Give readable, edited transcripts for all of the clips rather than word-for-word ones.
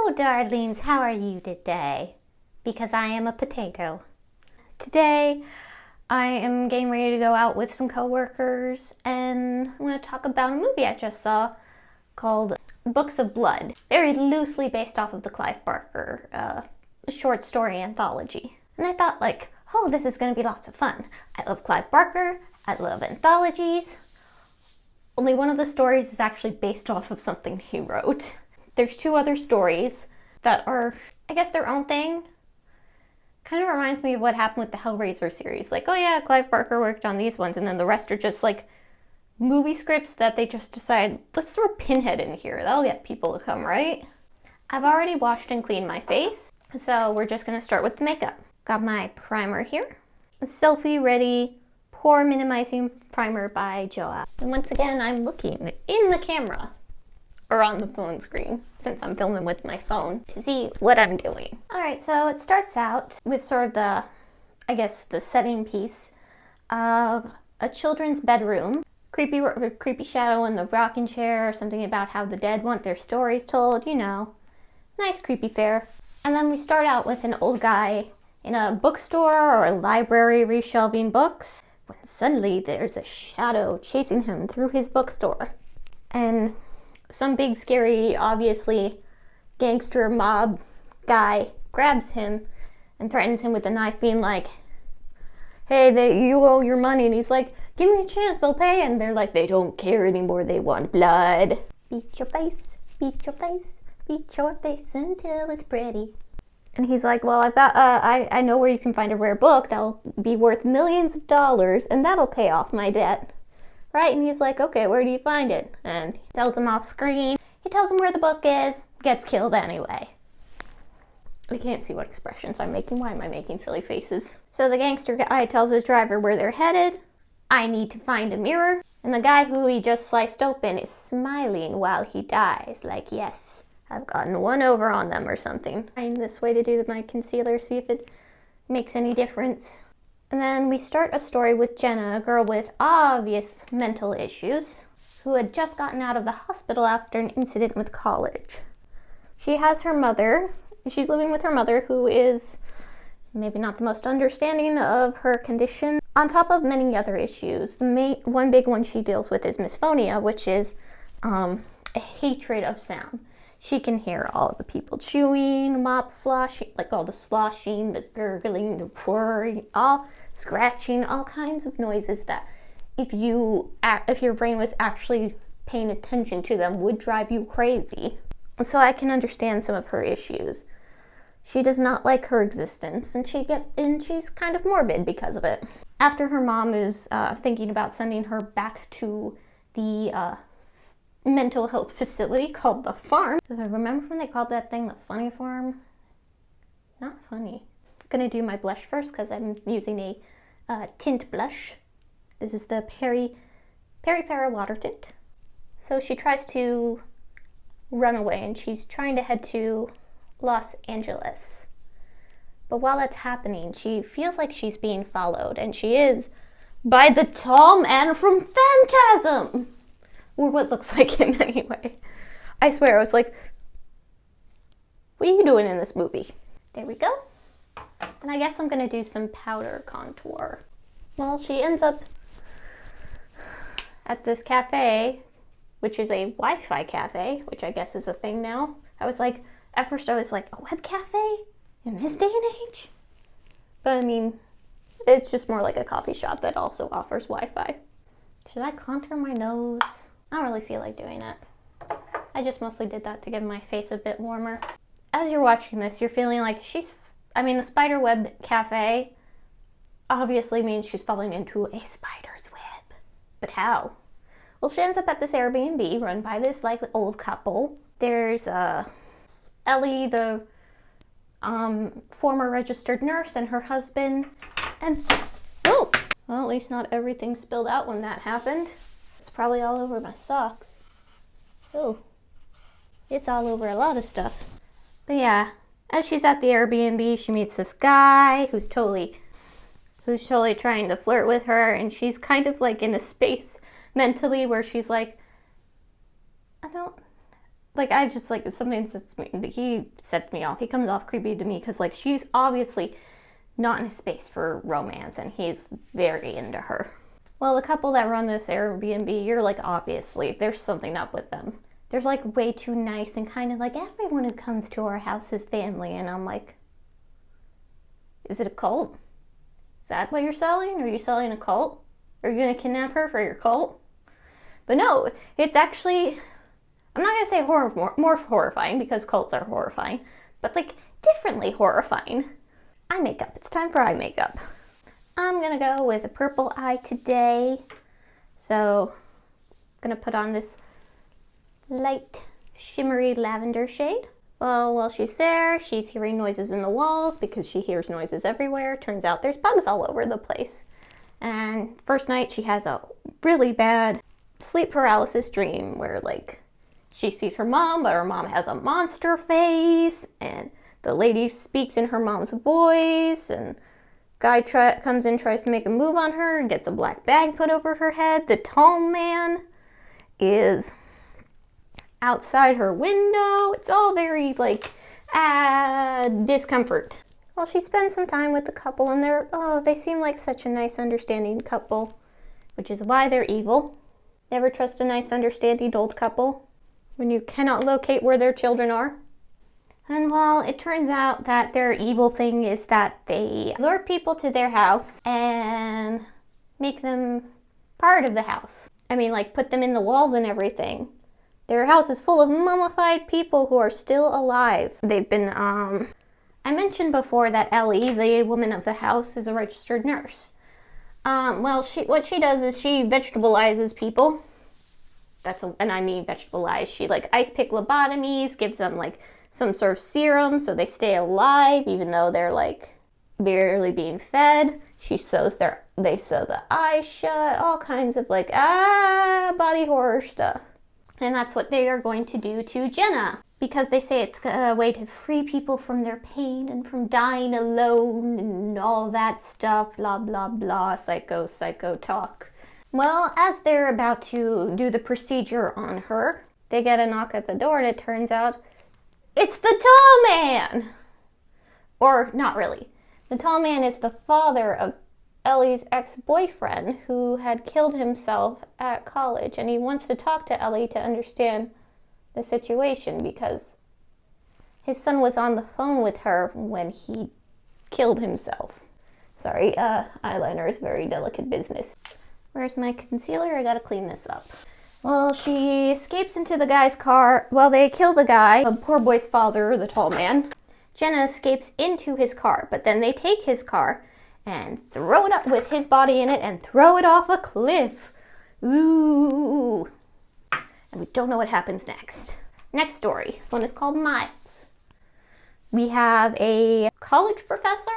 Hello, darlings. How are you today? Because I am a potato. Today, I am getting ready to go out with some coworkers, and I'm going to talk about a movie I just saw called Books of Blood. Very loosely based off of the Clive Barker short story anthology. And I thought, oh, this is going to be lots of fun. I love Clive Barker. I love anthologies. Only one of the stories is actually based off of something he wrote. There's two other stories that are, I guess, their own thing. Kind of reminds me of what happened with the Hellraiser series. Oh yeah, Clive Barker worked on these ones, and then the rest are just movie scripts that they just decide, let's throw Pinhead in here. That'll get people to come, right? I've already washed and cleaned my face, so we're just gonna start with the makeup. Got my primer here. A selfie ready pore minimizing primer by Joa. And once again, I'm looking in the camera, or on the phone screen, since I'm filming with my phone, to see what I'm doing. Alright, so it starts out with sort of the setting piece of a children's bedroom. Creepy shadow in the rocking chair, or something about how the dead want their stories told, you know. Nice creepy fare. And then we start out with an old guy in a bookstore or a library reshelving books, when suddenly there's a shadow chasing him through his bookstore. And some big, scary, obviously gangster mob guy grabs him and threatens him with a knife, being like, hey, you owe your money. And he's like, give me a chance, I'll pay. And they're like, they don't care anymore, they want blood. Beat your face, beat your face, beat your face until it's pretty. And he's like, well, I've got, I know where you can find a rare book that'll be worth millions of dollars, and that'll pay off my debt. Right? And he's like, okay, where do you find it? And he tells him off screen. He tells him where the book is, gets killed anyway. I can't see what expressions I'm making. Why am I making silly faces? So the gangster guy tells his driver where they're headed. I need to find a mirror. And the guy who he just sliced open is smiling while he dies, like, yes, I've gotten one over on them or something. Trying this way to do my concealer, see if it makes any difference. And then we start a story with Jenna, a girl with obvious mental issues, who had just gotten out of the hospital after an incident with college. She has her mother. She's living with her mother, who is maybe not the most understanding of her condition, on top of many other issues. One big one she deals with is misphonia, which is a hatred of sound. She can hear all of the people chewing, mop sloshing, all the sloshing, the gurgling, the whirring, all scratching, all kinds of noises that if your brain was actually paying attention to them would drive you crazy. So I can understand some of her issues. She does not like her existence, and she's kind of morbid because of it. After her mom is thinking about sending her back to the mental health facility called the farm. Remember when they called that thing the funny farm? Not funny. I'm gonna do my blush first because I'm using a tint blush. This is the Peri water tint. So she tries to run away, and she's trying to head to Los Angeles. But while that's happening, she feels like she's being followed, and she is by the tall man from Phantasm! Or what looks like him anyway. I swear, I was like, what are you doing in this movie? There we go. And I guess I'm gonna do some powder contour. Well, she ends up at this cafe, which is a Wi-Fi cafe, which I guess is a thing now. At first I was like, a web cafe? In this day and age? But I mean, it's just more like a coffee shop that also offers Wi-Fi. Should I contour my nose? I don't really feel like doing it. I just mostly did that to give my face a bit warmer. As you're watching this, you're feeling like the spider web cafe obviously means she's falling into a spider's web. But how? Well, she ends up at this Airbnb run by this old couple. There's Ellie, the former registered nurse, and her husband. And well, at least not everything spilled out when that happened. It's probably all over my socks. Oh, it's all over a lot of stuff. But yeah, as she's at the Airbnb, she meets this guy who's totally trying to flirt with her, and she's kind of in a space mentally where she's like, Like, I just, like, something sets me, he sets me off. He comes off creepy to me because, like, she's obviously not in a space for romance, and he's very into her. Well, the couple that run this Airbnb, you're like, obviously, there's something up with them. They're, like, way too nice and kind of like, everyone who comes to our house is family. And I'm like, is it a cult? Is that what you're selling? Are you selling a cult? Are you going to kidnap her for your cult? But no, it's actually, I'm not going to say more horrifying, because cults are horrifying, but, like, differently horrifying. Eye makeup. It's time for eye makeup. I'm going to go with a purple eye today. So I'm going to put on this light, shimmery lavender shade. Well, while she's there, she's hearing noises in the walls because she hears noises everywhere. Turns out there's bugs all over the place. And first night, she has a really bad sleep paralysis dream where, like, she sees her mom, but her mom has a monster face, and the lady speaks in her mom's voice, and guy comes in, tries to make a move on her, and gets a black bag put over her head. The tall man is outside her window. It's all very, like, discomfort. Well, she spends some time with the couple, and they seem like such a nice, understanding couple, which is why they're evil. Never trust a nice, understanding old couple when you cannot locate where their children are. And well, it turns out that their evil thing is that they lure people to their house and make them part of the house. I mean, like, put them in the walls and everything. Their house is full of mummified people who are still alive. They've been, I mentioned before that Ellie, the woman of the house, is a registered nurse. Well, what she does is she vegetabilizes people. And I mean vegetabilize. She, like, ice pick lobotomies, gives them, like, some sort of serum so they stay alive even though they're, like, barely being fed. They sew the eyes shut, all kinds of, like, body horror stuff. And that's what they are going to do to Jenna, because they say it's a way to free people from their pain and from dying alone and all that stuff, blah, blah, blah, psycho talk. Well, as they're about to do the procedure on her, they get a knock at the door, and it turns out it's the tall man! Or, not really. The tall man is the father of Ellie's ex-boyfriend who had killed himself at college, and he wants to talk to Ellie to understand the situation because his son was on the phone with her when he killed himself. Sorry, eyeliner is very delicate business. Where's my concealer? I gotta clean this up. Well, she escapes into the guy's car. Well, they kill the guy, the poor boy's father, the tall man. Jenna escapes into his car, but then they take his car and throw it up with his body in it and throw it off a cliff. Ooh. And we don't know what happens next. Next story. One is called Miles. We have a college professor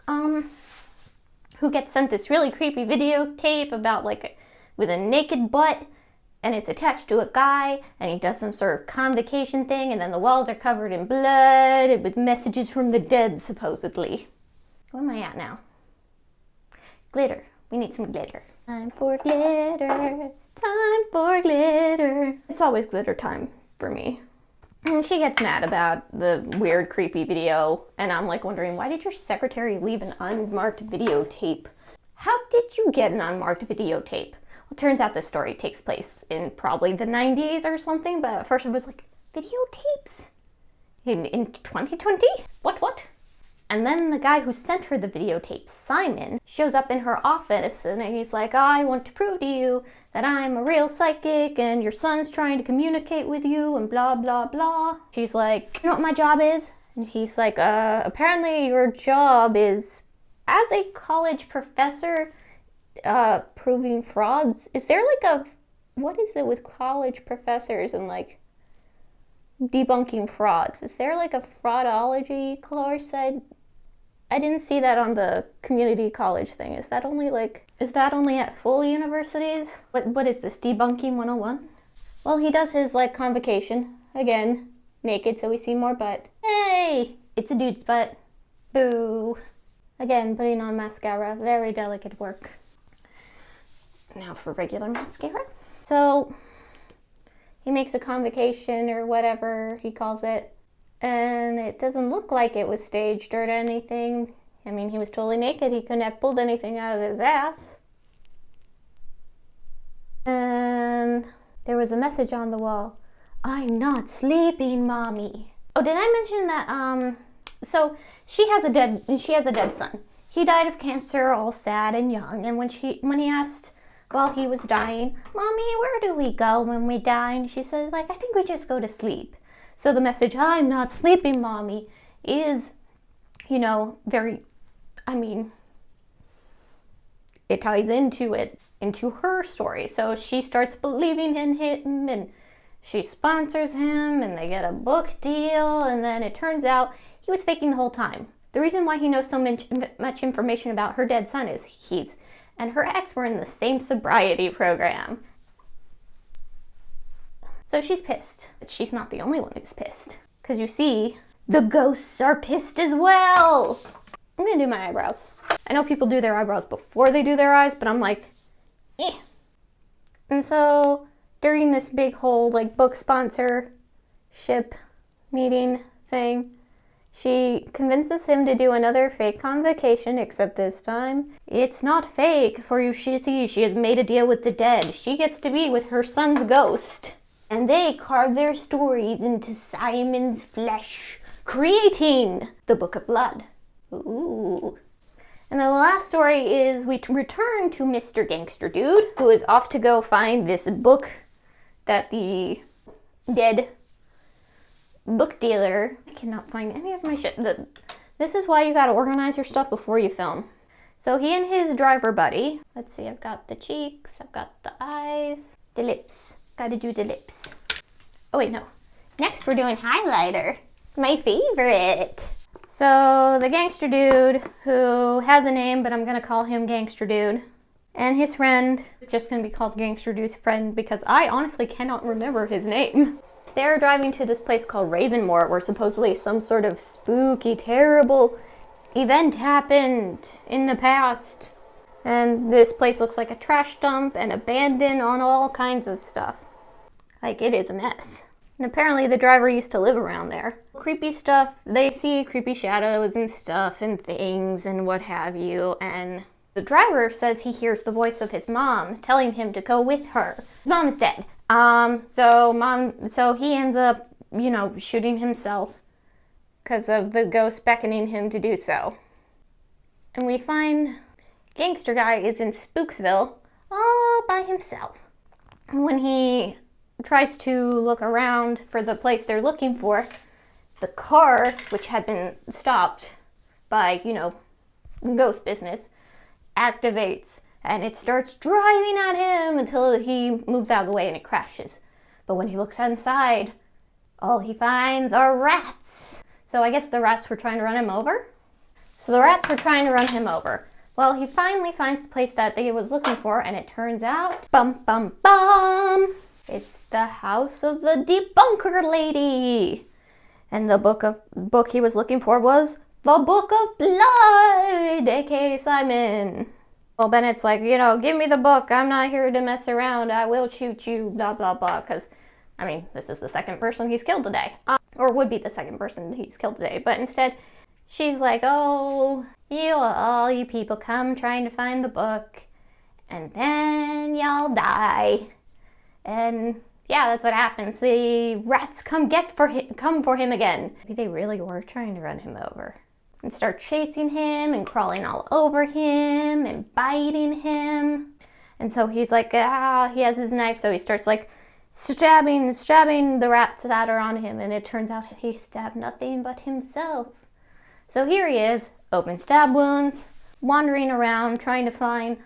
who gets sent this really creepy videotape about, like, with a naked butt, and it's attached to a guy, and he does some sort of convocation thing, and then the walls are covered in blood and with messages from the dead, supposedly. Where am I at now? Glitter. We need some glitter. Time for glitter. Time for glitter. It's always glitter time for me. And she gets mad about the weird, creepy video, and I'm, like, wondering, why did your secretary leave an unmarked videotape? How did you get an unmarked videotape? Well, turns out this story takes place in probably the 90s or something, but at first I was like, videotapes? In 2020? What? And then the guy who sent her the videotape, Simon, shows up in her office, and he's like, I want to prove to you that I'm a real psychic, and your son's trying to communicate with you, and blah, blah, blah. She's like, you know what my job is? And he's like, apparently your job is, as a college professor, proving frauds. Is there, like, what is it with college professors and, like, debunking frauds? Is there, like, a fraudology course? I didn't see that on the community college thing. Is that only at full universities? What is this, debunking 101? Well, he does his, like, convocation. Again, naked, so we see more butt. Hey! It's a dude's butt. Boo. Again, putting on mascara. Very delicate work. Now for regular mascara. So, He makes a convocation or whatever he calls it, and it doesn't look like it was staged or anything. I mean, he was totally naked. He couldn't have pulled anything out of his ass. And there was a message on the wall. I'm not sleeping, Mommy. Oh, did I mention that, so she has a dead son. He died of cancer, all sad and young, and when he asked while he was dying, Mommy, where do we go when we die? And she said, like, I think we just go to sleep. So the message, I'm not sleeping, Mommy, is, you know, very, I mean, it ties into her story. So she starts believing in him, and she sponsors him, and they get a book deal, and then it turns out he was faking the whole time. The reason why he knows so much information about her dead son is he's and her ex were in the same sobriety program. So she's pissed, but she's not the only one who's pissed. Because you see, the ghosts are pissed as well. I'm gonna do my eyebrows. I know people do their eyebrows before they do their eyes, but I'm like, eh. And so during this big whole like book sponsorship meeting thing, she convinces him to do another fake convocation, except this time it's not fake, for you see she has made a deal with the dead. She gets to be with her son's ghost. And they carve their stories into Simon's flesh, creating the Book of Blood. Ooh. And the last story is we return to Mr. Gangster Dude, who is off to go find this book that the dead book dealer. I cannot find any of my shit. This is why you gotta organize your stuff before you film. So he and his driver buddy, let's see, I've got the cheeks, I've got the eyes, the lips. Gotta do the lips. Oh wait, no. Next we're doing highlighter. My favorite. So the gangster dude, who has a name, but I'm gonna call him Gangster Dude, and his friend is just gonna be called Gangster Dude's friend because I honestly cannot remember his name. They're driving to this place called Ravenmore, where supposedly some sort of spooky, terrible event happened in the past. And this place looks like a trash dump and abandoned on all kinds of stuff. Like, it is a mess. And apparently the driver used to live around there. Creepy stuff, they see creepy shadows and stuff and things and what have you, and the driver says he hears the voice of his mom telling him to go with her. His mom is dead. So he ends up, you know, shooting himself because of the ghost beckoning him to do so. And we find Gangster Guy is in Spooksville all by himself. And when he tries to look around for the place they're looking for, the car, which had been stopped by, you know, ghost business, activates and it starts driving at him until he moves out of the way and it crashes. But when he looks inside, all he finds are rats. So I guess the rats were trying to run him over? So the rats were trying to run him over. Well, he finally finds the place that he was looking for, and it turns out, bum bum bum, it's the house of the debunker lady. And the book he was looking for was the Book of Blood, aka Simon. Well, Bennett's like, you know, give me the book. I'm not here to mess around. I will shoot you, blah, blah, blah. Because, I mean, this is the second person he's killed today. Or would be the second person he's killed today. But instead, she's like, oh, all you people come trying to find the book. And then y'all die. And yeah, that's what happens. The rats come for him again. Maybe they really were trying to run him over. And start chasing him and crawling all over him and biting him. And so he's like, he has his knife, so he starts like stabbing the rats that are on him, and it turns out he stabbed nothing but himself. So here he is, open stab wounds, wandering around trying to find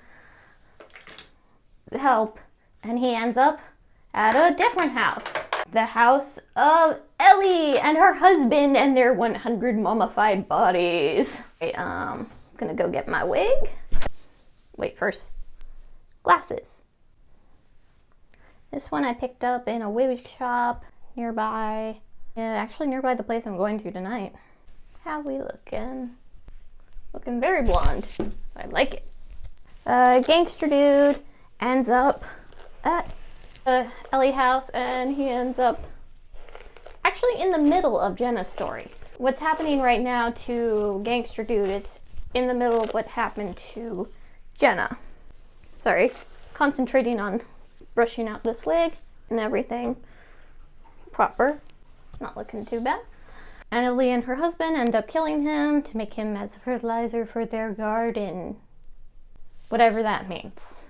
help, and he ends up at a different house. The house of Ellie and her husband and their 100 mummified bodies. I'm gonna go get my wig. Wait, first, glasses. This one I picked up in a wig shop nearby. Yeah, actually nearby the place I'm going to tonight. How we looking? Looking very blonde. I like it. Gangster dude ends up at Ellie house, and he ends up actually in the middle of Jenna's story. What's happening right now to Gangster Dude is in the middle of what happened to Jenna. Sorry, concentrating on brushing out this wig and everything proper. Not looking too bad. And Ellie and her husband end up killing him to make him as fertilizer for their garden. Whatever that means.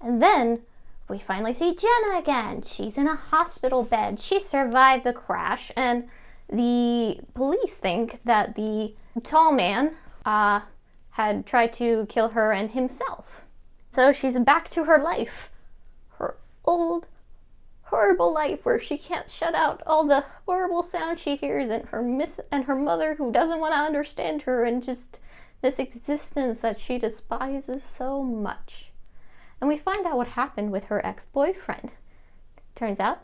And then we finally see Jenna again. She's in a hospital bed. She survived the crash, and the police think that the tall man had tried to kill her and himself. So she's back to her life. Her old, horrible life where she can't shut out all the horrible sounds she hears, and her mother who doesn't want to understand her, and just this existence that she despises so much. And we find out what happened with her ex-boyfriend. Turns out,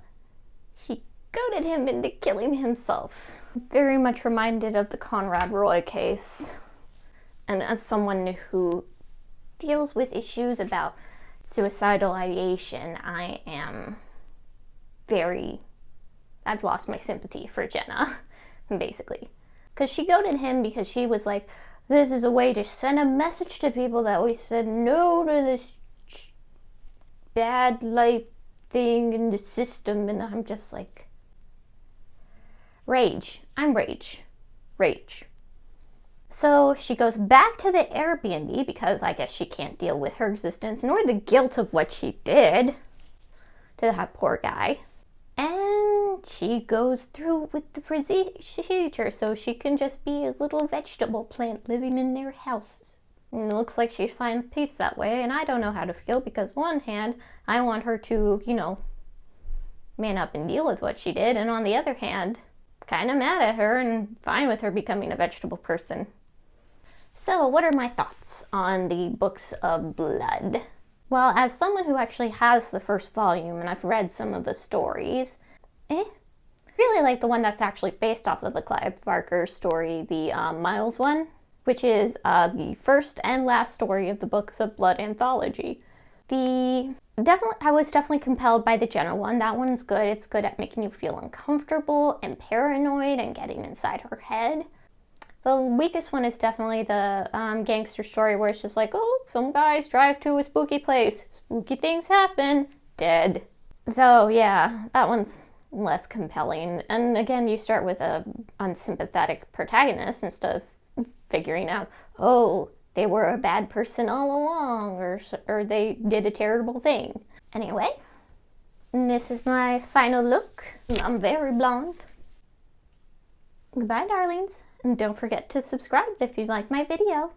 she goaded him into killing himself. Very much reminded of the Conrad Roy case. And as someone who deals with issues about suicidal ideation, I've lost my sympathy for Jenna, basically. Because she goaded him because she was like, this is a way to send a message to people that we said no to this bad life thing in the system. And I'm just like, rage. I'm rage. So she goes back to the Airbnb because I guess she can't deal with her existence nor the guilt of what she did to that poor guy. And she goes through with the procedure so she can just be a little vegetable plant living in their house. And it looks like she's finding peace that way, and I don't know how to feel because one hand, I want her to, man up and deal with what she did, and on the other hand, kind of mad at her and fine with her becoming a vegetable person. So what are my thoughts on the Books of Blood? Well, as someone who actually has the first volume, and I've read some of the stories, really like the one that's actually based off of the Clive Barker story, the Miles one, which is the first and last story of the Books of Blood anthology. I was definitely compelled by the Jenna one. That one's good. It's good at making you feel uncomfortable and paranoid and getting inside her head. The weakest one is definitely the gangster story where it's just like, oh, some guys drive to a spooky place. Spooky things happen. Dead. So yeah, that one's less compelling. And again, you start with a unsympathetic protagonist instead of figuring out, oh, they were a bad person all along, or they did a terrible thing. Anyway, this is my final look. I'm very blonde. Goodbye, darlings. And don't forget to subscribe if you like my video.